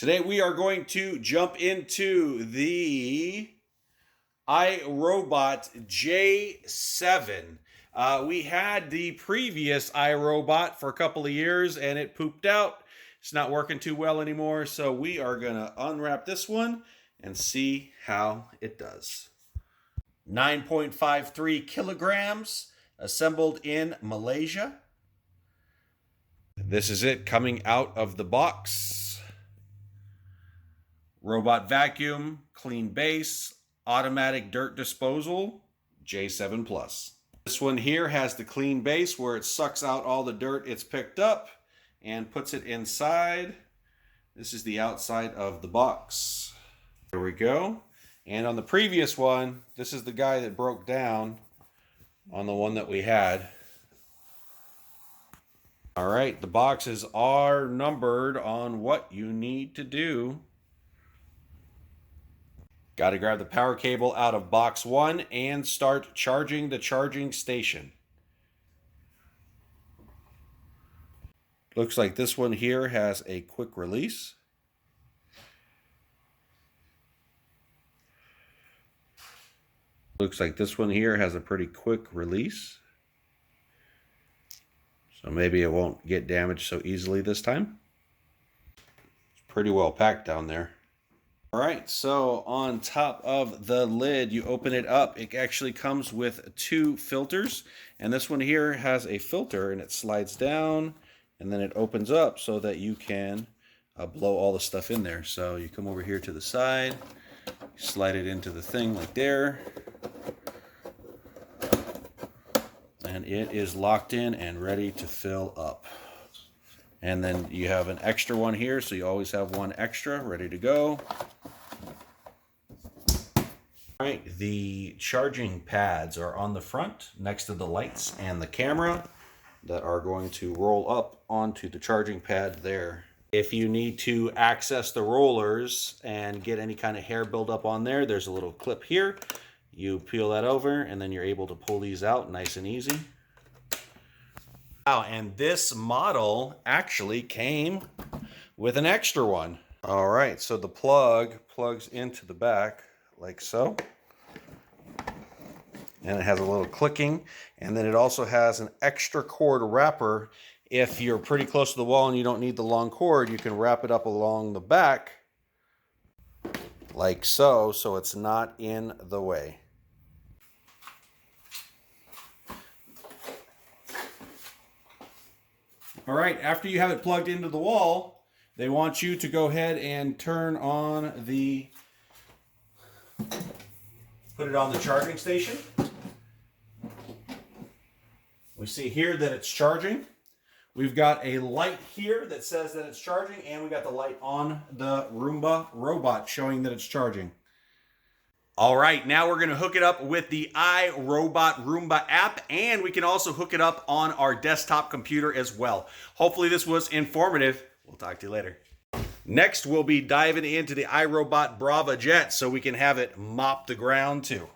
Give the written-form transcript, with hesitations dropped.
Today we are going to jump into the iRobot J7. We had the previous iRobot for a couple of years and it pooped out. It's not working too well anymore, so we are going to unwrap this one and see how it does. 9.53 kilograms, assembled in Malaysia. This is it coming out of the box. Robot vacuum, clean base, automatic dirt disposal, J7 Plus. This one here has the clean base where it sucks out all the dirt it's picked up and puts it inside. This is the outside of the box. There we go. And on the previous one, this is the guy that broke down on the one that we had. All right, the boxes are numbered on what you need to do. Got to grab the power cable out of box 1 and start charging the charging station. Looks like this one here has a quick release. Looks like this one here has a pretty quick release. So maybe it won't get damaged so easily this time. It's pretty well packed down there. All right, so on top of the lid, you open it up. It actually comes with 2 filters, and this one here has a filter, and it slides down, and then it opens up so that you can blow all the stuff in there. So you come over here to the side, slide it into the thing like there, and it is locked in and ready to fill up. And then you have an extra one here, so you always have one extra ready to go. All right, the charging pads are on the front next to the lights and the camera that are going to roll up onto the charging pad there. If you need to access the rollers and get any kind of hair buildup on there, there's a little clip here. You peel that over and then you're able to pull these out nice and easy. Wow, and this model actually came with an extra one. All right, so the plug plugs into the back like so. And it has a little clicking, and then it also has an extra cord wrapper. If you're pretty close to the wall and you don't need the long cord, you can wrap it up along the back like so, so it's not in the way. All right, after you have it plugged into the wall, they want you to go ahead and turn on the, put it on the charging station. We see here that it's charging. We've got a light here that says that it's charging, and we got the light on the Roomba robot showing that it's charging. All right, now we're gonna hook it up with the iRobot Roomba app, and we can also hook it up on our desktop computer as well. Hopefully this was informative. We'll talk to you later. Next, we'll be diving into the iRobot Braava jet so we can have it mop the ground too.